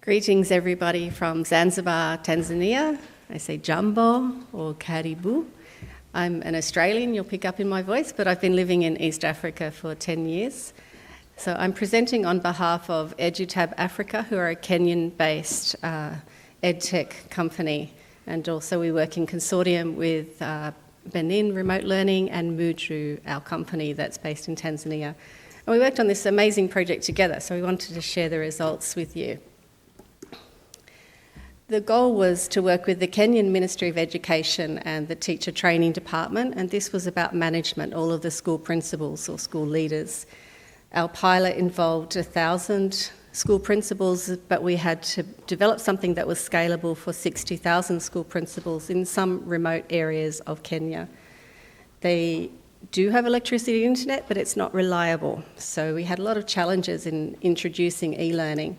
Greetings everybody from Zanzibar, Tanzania. I say Jambo or Karibu. I'm an Australian, you'll pick up in my voice, but I've been living in East Africa for 10 years. So I'm presenting on behalf of EduTab Africa, who are a Kenyan-based edtech company. And also we work in consortium with Benin Remote Learning and MooJoo, our company that's based in Tanzania. And we worked on this amazing project together, so we wanted to share the results with you. The goal was to work with the Kenyan Ministry of Education and the Teacher Training Department, and this was about management, all of the school principals or school leaders. Our pilot involved 1,000 school principals, but we had to develop something that was scalable for 60,000 school principals in some remote areas of Kenya. They do have electricity and internet, but it's not reliable, so we had a lot of challenges in introducing e-learning.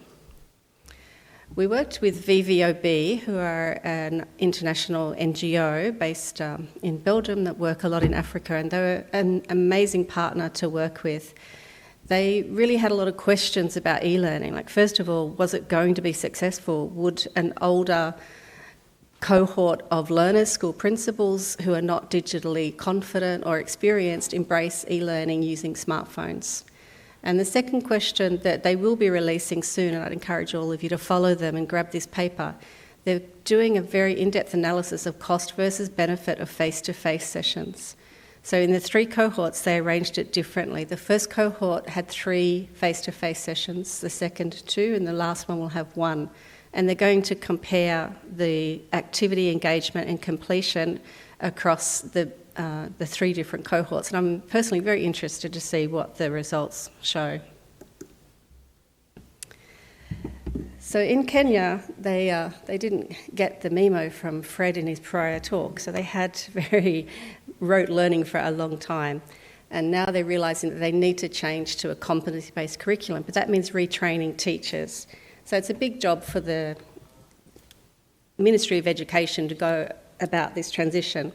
We worked with VVOB, who are an international NGO based in Belgium that work a lot in Africa, and they were an amazing partner to work with. They really had a lot of questions about e-learning. Like, first of all, was it going to be successful? Would an older cohort of learners, school principals who are not digitally confident or experienced, embrace e-learning using smartphones? And the second question that they will be releasing soon, and I'd encourage all of you to follow them and grab this paper, they're doing a very in-depth analysis of cost versus benefit of face-to-face sessions. So in the 3 cohorts, they arranged it differently. The first cohort had 3 face-to-face sessions, the second 2, and the last one will have 1. And they're going to compare the activity, engagement and completion across the 3 different cohorts, and I'm personally very interested to see what the results show. So in Kenya, they didn't get the memo from Fred in his prior talk, so they had very rote learning for a long time, and now they're realising that they need to change to a competency-based curriculum, but that means retraining teachers. So it's a big job for the Ministry of Education to go about this transition.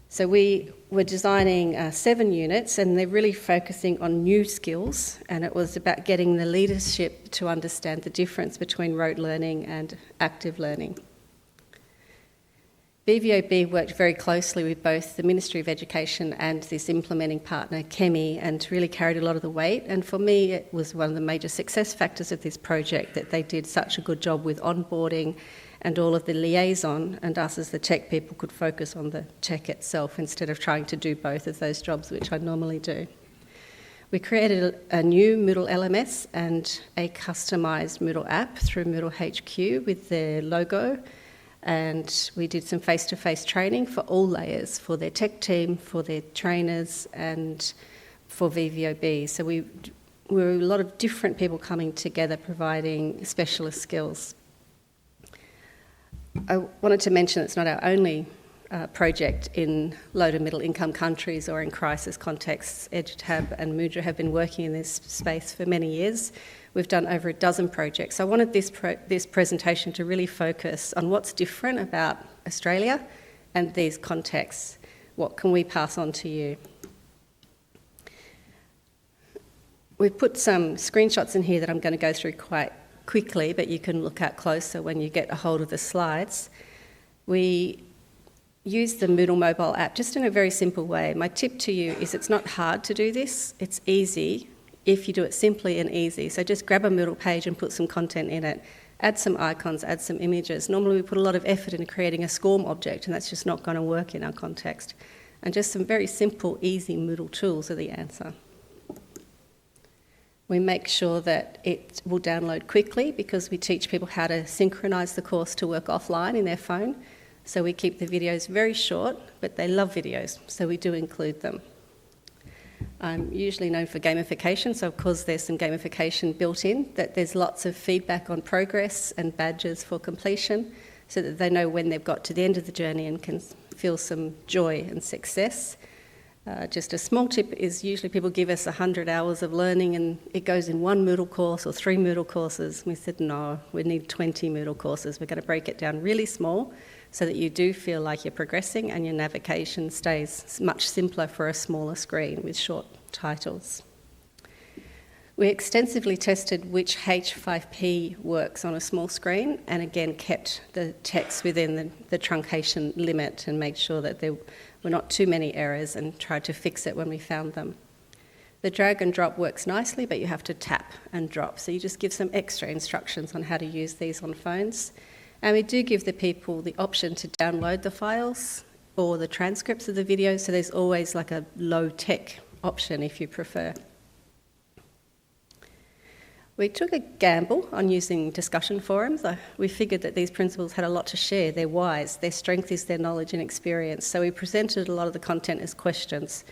So we were designing 7 units, and they're really focusing on new skills, and it was about getting the leadership to understand the difference between rote learning and active learning. BVOB worked very closely with both the Ministry of Education and this implementing partner, Kemi, and really carried a lot of the weight. And for me, it was one of the major success factors of this project that they did such a good job with onboarding and all of the liaison, and us as the tech people could focus on the tech itself instead of trying to do both of those jobs, which I normally do. We created a new Moodle LMS and a customised Moodle app through Moodle HQ with their logo, and we did some face-to-face training for all layers, for their tech team, for their trainers, and for VVOB. So we were a lot of different people coming together providing specialist skills. I wanted to mention it's not our only project in low to middle income countries or in crisis contexts. EduTab and MooJoo have been working in this space for many years. We've done over a dozen projects. I wanted this presentation to really focus on what's different about Australia and these contexts. What can we pass on to you? We've put some screenshots in here that I'm going to go through quite quickly, but you can look at closer when you get a hold of the slides. We use the Moodle mobile app just in a very simple way. My tip to you is it's not hard to do this, it's easy if you do it simply and easy. So just grab a Moodle page and put some content in it, add some icons, add some images. Normally we put a lot of effort into creating a SCORM object, and that's just not going to work in our context. And just some very simple, easy Moodle tools are the answer. We make sure that it will download quickly because we teach people how to synchronise the course to work offline in their phone. So we keep the videos very short, but they love videos, so we do include them. I'm usually known for gamification, so of course there's some gamification built in, that there's lots of feedback on progress and badges for completion so that they know when they've got to the end of the journey and can feel some joy and success. Just a small tip is usually people give us 100 hours of learning and it goes in 1 Moodle course or 3 Moodle courses. We said, no, we need 20 Moodle courses. We're going to break it down really small so that you do feel like you're progressing and your navigation stays much simpler for a smaller screen with short titles. We extensively tested which H5P works on a small screen, and again kept the text within the truncation limit and made sure that there were not too many errors, and tried to fix it when we found them. The drag and drop works nicely, but you have to tap and drop. So you just give some extra instructions on how to use these on phones. And we do give the people the option to download the files or the transcripts of the video, so there's always like a low-tech option if you prefer. We took a gamble on using discussion forums. We figured that these principals had a lot to share. They're wise. Their strength is their knowledge and experience. So we presented a lot of the content as questions.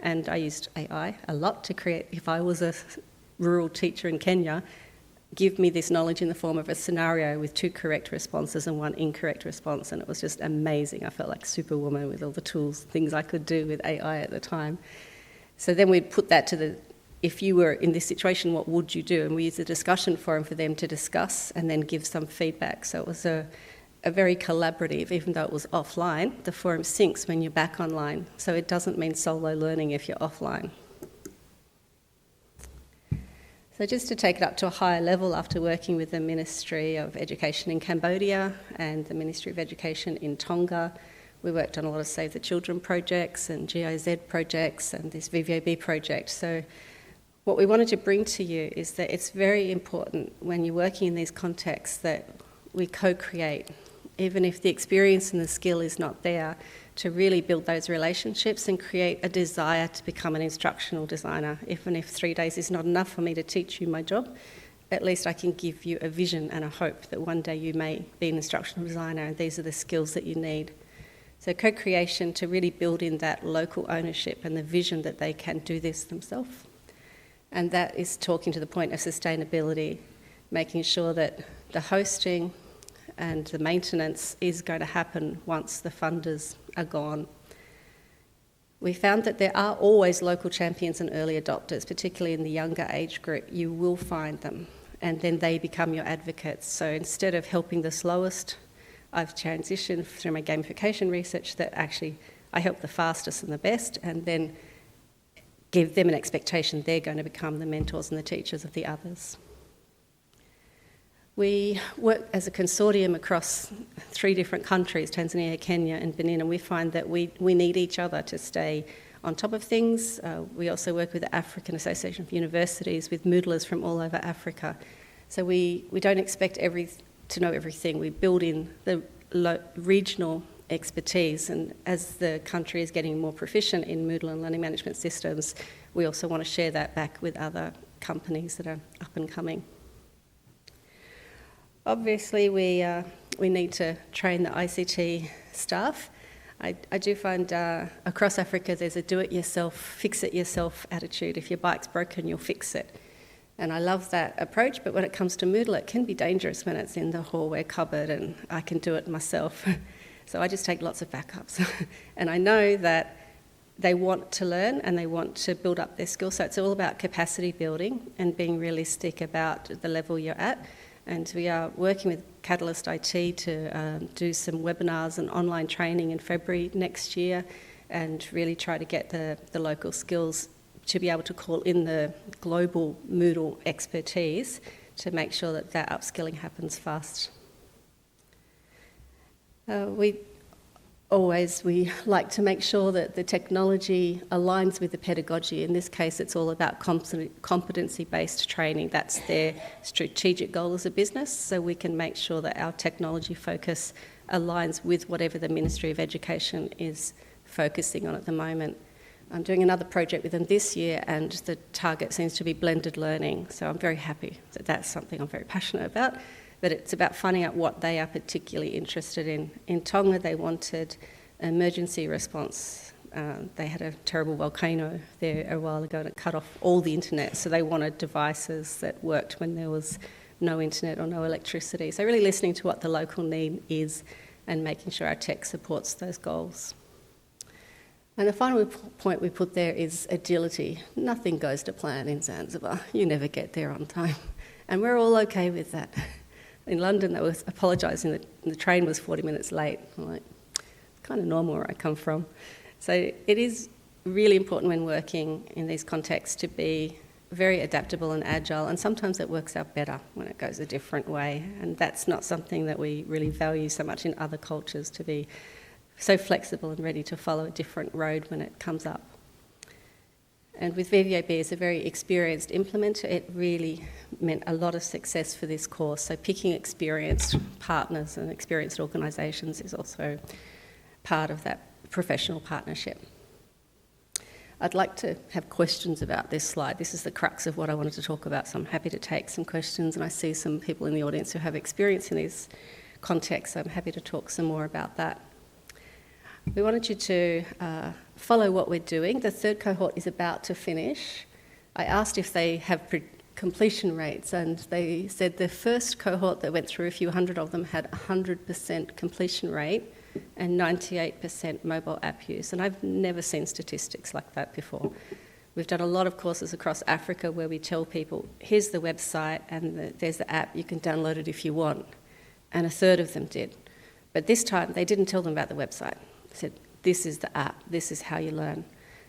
And I used AI a lot to create, if I was a rural teacher in Kenya, give me this knowledge in the form of a scenario with 2 correct responses and 1 incorrect response. And it was just amazing. I felt like Superwoman with all the tools, things I could do with AI at the time. So then we'd put that to if you were in this situation, what would you do? And we used a discussion forum for them to discuss and then give some feedback. So it was a very collaborative, even though it was offline. The forum syncs when you're back online, so it doesn't mean solo learning if you're offline. So just to take it up to a higher level, after working with the Ministry of Education in Cambodia and the Ministry of Education in Tonga, we worked on a lot of Save the Children projects and GIZ projects and this VVAB project. So what we wanted to bring to you is that it's very important when you're working in these contexts that we co-create, even if the experience and the skill is not there, to really build those relationships and create a desire to become an instructional designer. Even if 3 days is not enough for me to teach you my job, at least I can give you a vision and a hope that one day you may be an instructional designer and these are the skills that you need. So co-creation to really build in that local ownership and the vision that they can do this themselves. And that is talking to the point of sustainability, making sure that the hosting and the maintenance is going to happen once the funders are gone. We found that there are always local champions and early adopters, particularly in the younger age group. You will find them, and then they become your advocates. So instead of helping the slowest, I've transitioned through my gamification research that actually I help the fastest and the best, and then give them an expectation they're going to become the mentors and the teachers of the others. We work as a consortium across 3 different countries, Tanzania, Kenya and Benin, and we find that we need each other to stay on top of things. We also work with the African Association of Universities, with Moodlers from all over Africa. So we don't expect to know everything. We build in the regional expertise, and as the country is getting more proficient in Moodle and learning management systems, we also want to share that back with other companies that are up and coming. Obviously, we need to train the ICT staff. I do find across Africa there's a do-it-yourself, fix-it-yourself attitude. If your bike's broken, you'll fix it. And I love that approach, but when it comes to Moodle, it can be dangerous when it's in the hallway cupboard and I can do it myself. So I just take lots of backups. And I know that they want to learn and they want to build up their skills. So it's all about capacity building and being realistic about the level you're at. And we are working with Catalyst IT to do some webinars and online training in February next year and really try to get the local skills to be able to call in the global Moodle expertise to make sure that that upskilling happens fast. We like to make sure that the technology aligns with the pedagogy. In this case, it's all about competency-based training. That's their strategic goal as a business, so we can make sure that our technology focus aligns with whatever the Ministry of Education is focusing on at the moment. I'm doing another project with them this year, and the target seems to be blended learning, so I'm very happy that that's something I'm very passionate about. But it's about finding out what they are particularly interested in. In Tonga, they wanted emergency response. They had a terrible volcano there a while ago and it cut off all the internet, so they wanted devices that worked when there was no internet or no electricity. So really listening to what the local need is and making sure our tech supports those goals. And the final point we put there is agility. Nothing goes to plan in Zanzibar. You never get there on time. And we're all okay with that. In London, they were apologising that the train was 40 minutes late. I'm like, it's kind of normal where I come from. So it is really important when working in these contexts to be very adaptable and agile, and sometimes it works out better when it goes a different way, and that's not something that we really value so much in other cultures, to be so flexible and ready to follow a different road when it comes up. And with VVOB as a very experienced implementer, it really meant a lot of success for this course. So picking experienced partners and experienced organisations is also part of that professional partnership. I'd like to have questions about this slide. This is the crux of what I wanted to talk about, so I'm happy to take some questions, and I see some people in the audience who have experience in these contexts, so I'm happy to talk some more about that. We wanted you to follow what we're doing. The third cohort is about to finish. I asked if they have completion rates, and they said the first cohort that went through, a few hundred of them, had 100% completion rate and 98% mobile app use. And I've never seen statistics like that before. We've done a lot of courses across Africa where we tell people, here's the website and there's the app, you can download it if you want. And a third of them did. But this time they didn't tell them about the website. They said, this is the app, this is how you learn.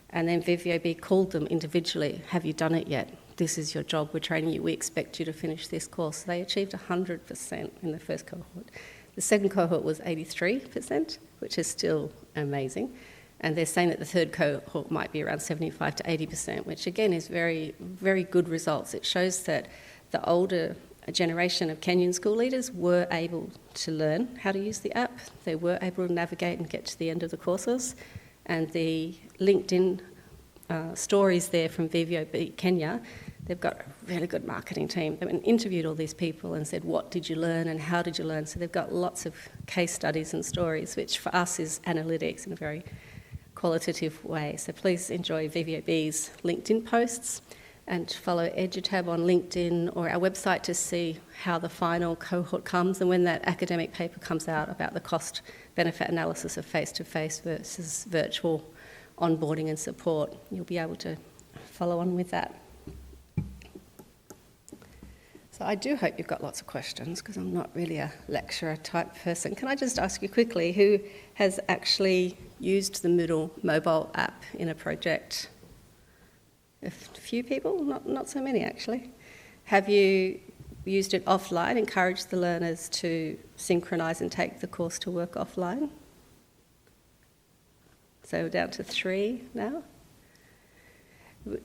And then VVOB called them individually, have you done it yet? This is your job, we're training you, we expect you to finish this course. They achieved 100% in the first cohort. The second cohort was 83%, which is still amazing. And they're saying that the third cohort might be around 75 to 80%, which again is very, very good results. It shows that the older generation of Kenyan school leaders were able to learn how to use the app. They were able to navigate and get to the end of the courses. And the LinkedIn stories there from VVOB Kenya, they've got a really good marketing team. They interviewed all these people and said, what did you learn and how did you learn? So they've got lots of case studies and stories, which for us is analytics in a very qualitative way. So please enjoy VVOB's LinkedIn posts and follow EduTab on LinkedIn or our website to see how the final cohort comes and when that academic paper comes out about the cost-benefit analysis of face-to-face versus virtual onboarding and support. You'll be able to follow on with that. So I do hope you've got lots of questions because I'm not really a lecturer type person. Can I just ask you quickly, who has actually used the Moodle mobile app in a project? A few people, not so many actually. Have you used it offline, encouraged the learners to synchronise and take the course to work offline? So we're down to 3 now.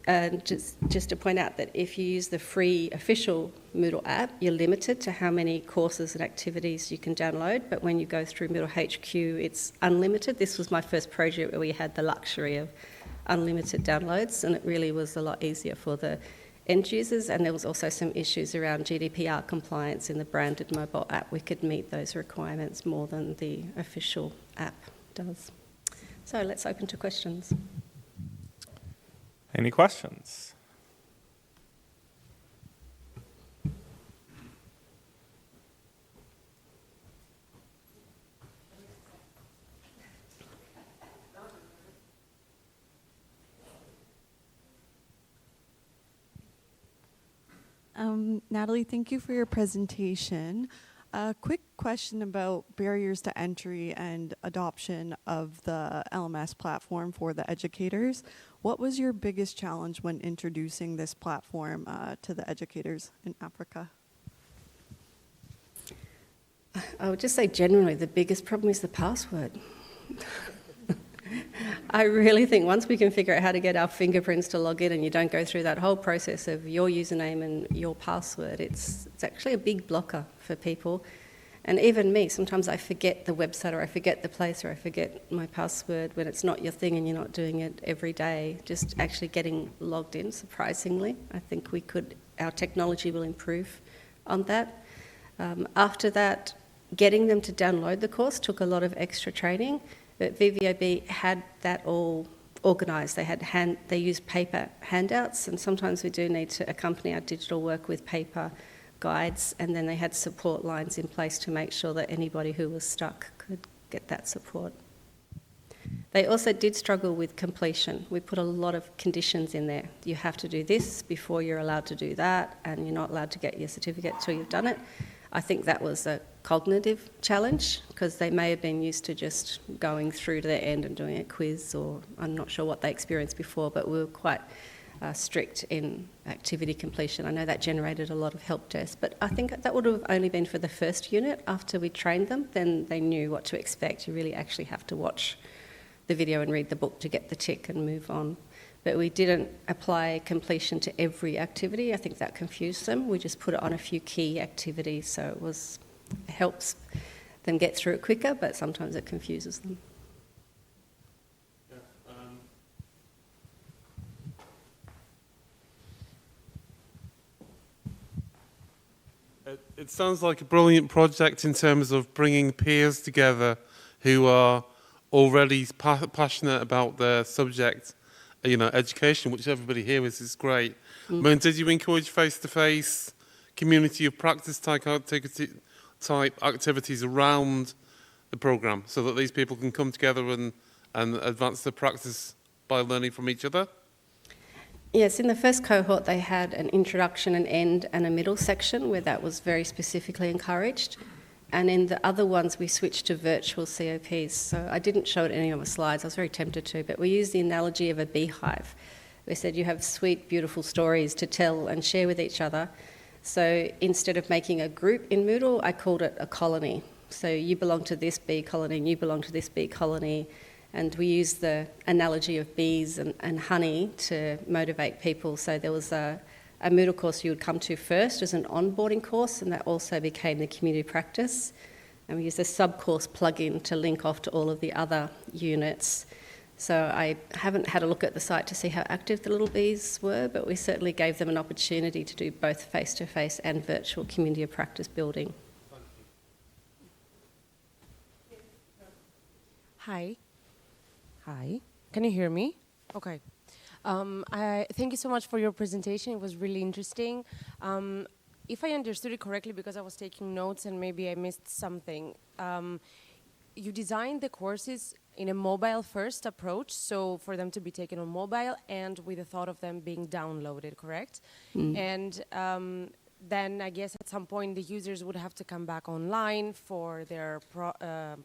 And just to point out that if you use the free official Moodle app, you're limited to how many courses and activities you can download, but when you go through Moodle HQ, it's unlimited. This was my first project where we had the luxury of unlimited downloads, and it really was a lot easier for the end users, and there was also some issues around GDPR compliance in the branded mobile app. We could meet those requirements more than the official app does. So let's open to questions. Any questions? Natalie, thank you for your presentation. A quick question about barriers to entry and adoption of the LMS platform for the educators. What was your biggest challenge when introducing this platform to the educators in Africa? I would just say generally the biggest problem is the password. I really think once we can figure out how to get our fingerprints to log in and you don't go through that whole process of your username and your password, it's actually a big blocker for people. And even me, sometimes I forget the website or I forget the place or I forget my password when it's not your thing and you're not doing it every day. Just actually getting logged in, surprisingly. I think our technology will improve on that. After that, getting them to download the course took a lot of extra training. But VVOB had that all organised. They used paper handouts, and sometimes we do need to accompany our digital work with paper guides, and then they had support lines in place to make sure that anybody who was stuck could get that support. They also did struggle with completion. We put a lot of conditions in there. You have to do this before you're allowed to do that, and you're not allowed to get your certificate until you've done it. I think that was a cognitive challenge because they may have been used to just going through to the end and doing a quiz, or I'm not sure what they experienced before, but we were quite strict in activity completion. I know that generated a lot of help desk, but I think that would have only been for the first unit. After we trained them, then they knew what to expect. You really actually have to watch the video and read the book to get the tick and move on. But we didn't apply completion to every activity. I think that confused them. We just put it on a few key activities, so it helps them get through it quicker, but sometimes it confuses them. It sounds like a brilliant project in terms of bringing peers together who are already passionate about their subject, education, which everybody here is great. I mean, did you encourage face-to-face community of practice type activities around the programme so that these people can come together and advance their practice by learning from each other? Yes, in the first cohort they had an introduction, an end and a middle section where that was very specifically encouraged. And in the other ones we switched to virtual COPs. So I didn't show it in any of the slides, I was very tempted to, but we used the analogy of a beehive. We said you have sweet, beautiful stories to tell and share with each other. So instead of making a group in Moodle, I called it a colony. So you belong to this bee colony and you belong to this bee colony. And we used the analogy of bees and honey to motivate people. So there was a Moodle course you would come to first as an onboarding course, and that also became the community practice. And we used a sub-course plug-in to link off to all of the other units. So I haven't had a look at the site to see how active the little bees were, but we certainly gave them an opportunity to do both face-to-face and virtual community of practice building. Hi. Hi. Can you hear me? Okay. Thank you so much for your presentation. It was really interesting. If I understood it correctly, because I was taking notes and maybe I missed something, you designed the courses in a mobile-first approach, so for them to be taken on mobile and with the thought of them being downloaded, correct? And then I guess at some point the users would have to come back online for their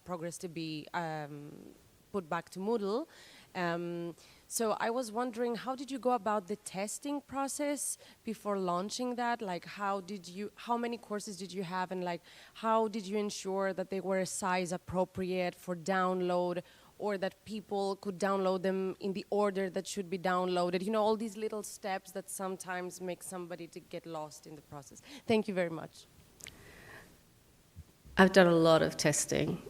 progress to be put back to Moodle. So I was wondering, how did you go about the testing process before launching that? Like, how many courses did you have, and like, how did you ensure that they were a size appropriate for download, or that people could download them in the order that should be downloaded? You know, all these little steps that sometimes make somebody to get lost in the process. Thank you very much. I've done a lot of testing.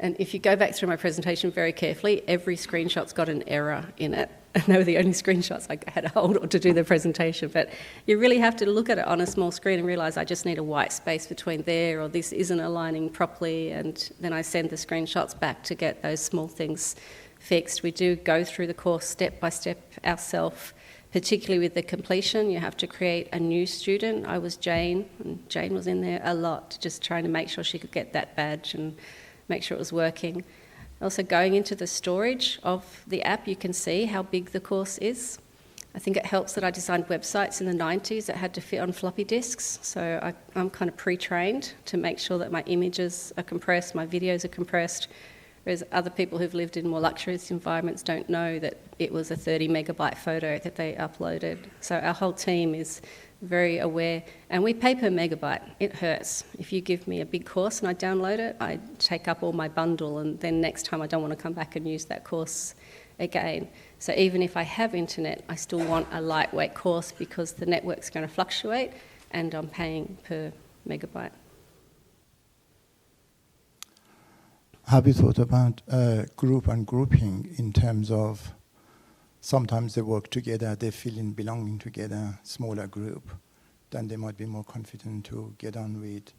And if you go back through my presentation very carefully, every screenshot's got an error in it. And they were the only screenshots I had to hold on to do the presentation. But you really have to look at it on a small screen and realise I just need a white space between there, or this isn't aligning properly. And then I send the screenshots back to get those small things fixed. We do go through the course step by step ourselves, particularly with the completion. You have to create a new student. I was Jane, and Jane was in there a lot, just trying to make sure she could get that badge and make sure it was working. Also, going into the storage of the app, you can see how big the course is. I think it helps that I designed websites in the 90s that had to fit on floppy disks, so I'm kind of pre-trained to make sure that my images are compressed, my videos are compressed, whereas other people who've lived in more luxurious environments don't know that it was a 30 megabyte photo that they uploaded. So our whole team is very aware, and we pay per megabyte. It hurts. If you give me a big course and I download it, I take up all my bundle, and then next time I don't want to come back and use that course again. So even if I have internet, I still want a lightweight course because the network's going to fluctuate and I'm paying per megabyte. Have you thought about group and grouping in terms of sometimes they work together, they feel in belonging together, smaller group, then they might be more confident to get on with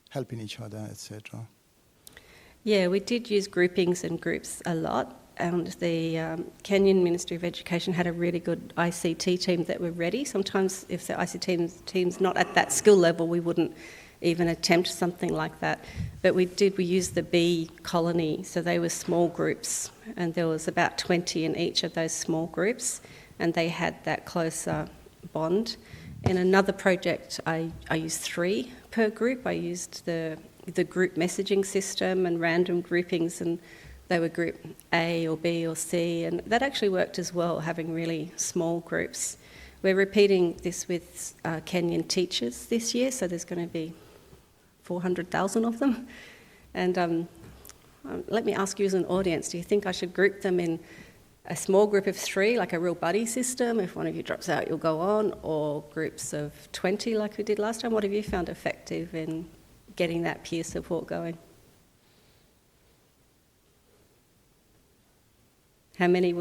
helping each other, etc. Yeah, we did use groupings and groups a lot, and the Kenyan Ministry of Education had a really good ICT team that were ready. Sometimes if the ICT team's not at that skill level, we wouldn't even attempt something like that. But we used the bee colony, so they were small groups, and there was about 20 in each of those small groups, and they had that closer bond. In another project, I used 3 per group. I used the group messaging system and random groupings, and they were group A or B or C, and that actually worked as well, having really small groups. We're repeating this with Kenyan teachers this year, so there's going to be 400,000 of them. And let me ask you as an audience, do you think I should group them in a small group of 3, like a real buddy system? If one of you drops out, you'll go on, or groups of 20 like we did last time? What have you found effective in getting that peer support going? How many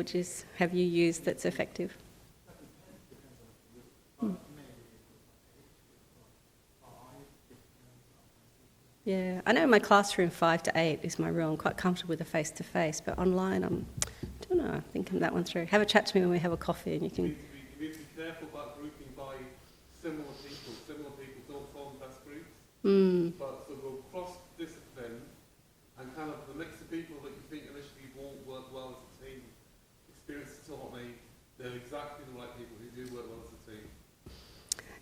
have you used that's effective? Yeah, I know in my classroom 5 to 8 is my rule. I'm quite comfortable with the face-to-face, but online I don't know, thinking that one through. Have a chat to me when we have a coffee and you can... You need to be careful about grouping by similar people. Similar people don't form best groups. But so we'll cross-discipline and kind of the mix of people that you think initially won't work well as a team. Experience has taught me they're exactly the right people who do work well as a team.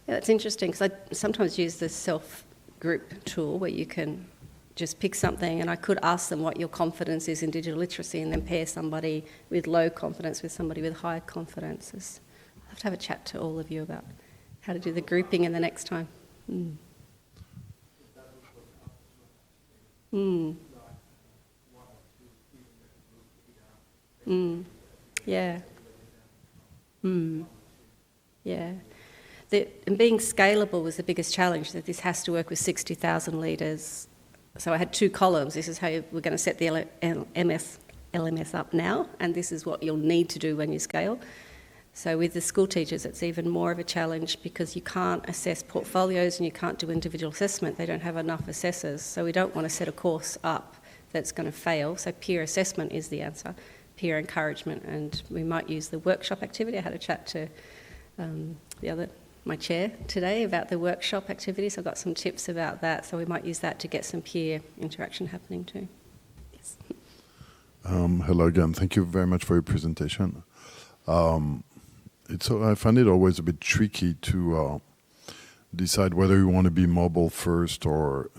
Yeah, that's interesting because I sometimes use the self-group tool where you can just pick something and I could ask them what your confidence is in digital literacy and then pair somebody with low confidence with somebody with high confidence. I'll have to have a chat to all of you about how to do the grouping in the next time. Yeah. Yeah. And being scalable was the biggest challenge, that this has to work with 60,000 leaders. So I had 2 columns. This is how we're going to set the LMS up now, and this is what you'll need to do when you scale. So with the school teachers, it's even more of a challenge because you can't assess portfolios and you can't do individual assessment. They don't have enough assessors. So we don't want to set a course up that's going to fail. So peer assessment is the answer, peer encouragement, and we might use the workshop activity. I had a chat to my chair today about the workshop activity, so I got some tips about that, so we might use that to get some peer interaction happening too. Yes. Hello again, thank you very much for your presentation. I find it always a bit tricky to decide whether you want to be mobile first or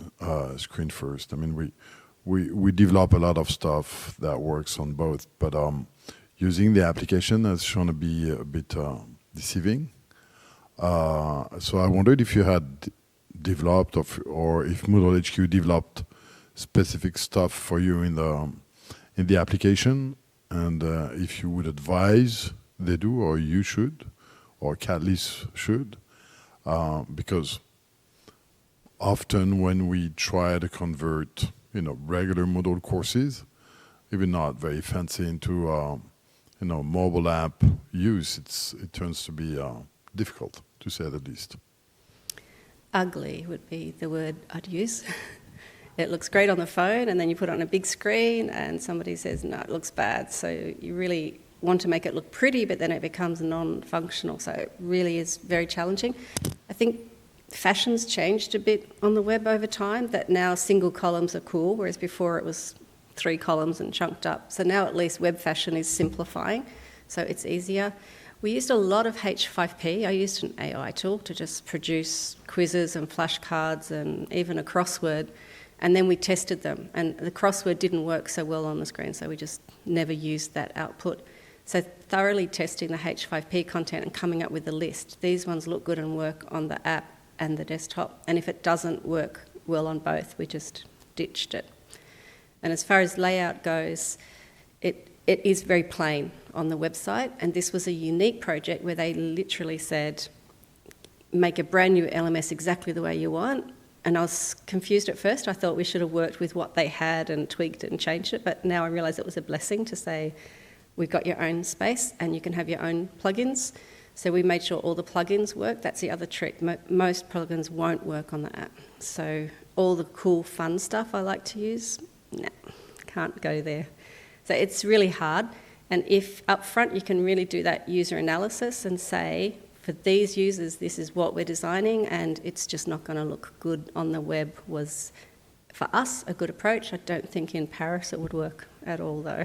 screen first. I mean, we develop a lot of stuff that works on both, but using the application has shown to be a bit deceiving. So I wondered if you had developed or if Moodle HQ developed specific stuff for you in the application, and if you would advise they do, or you should, or Catalyst should, because often when we try to convert regular Moodle courses, even not very fancy, into mobile app use, it turns to be difficult, to say the least. Ugly would be the word I'd use. It looks great on the phone, and then you put it on a big screen and somebody says, no, it looks bad. So you really want to make it look pretty, but then it becomes non-functional. So it really is very challenging. I think fashion's changed a bit on the web over time, that now single columns are cool, whereas before it was 3 columns and chunked up. So now at least web fashion is simplifying, so it's easier. We used a lot of H5P. I used an AI tool to just produce quizzes and flashcards and even a crossword, and then we tested them. And the crossword didn't work so well on the screen, so we just never used that output. So thoroughly testing the H5P content and coming up with a list. These ones look good and work on the app and the desktop, and if it doesn't work well on both, we just ditched it. And as far as layout goes, it is very plain on the website, and this was a unique project where they literally said, make a brand new LMS exactly the way you want. And I was confused at first. I thought we should have worked with what they had and tweaked it and changed it, but now I realise it was a blessing to say, we've got your own space and you can have your own plugins. So we made sure all the plugins work. That's the other trick. Most plugins won't work on the app. So all the cool, fun stuff I like to use, can't go there. So it's really hard. And if up front you can really do that user analysis and say, for these users, this is what we're designing, and it's just not going to look good on the web, was, for us, a good approach. I don't think in Paris it would work at all, though.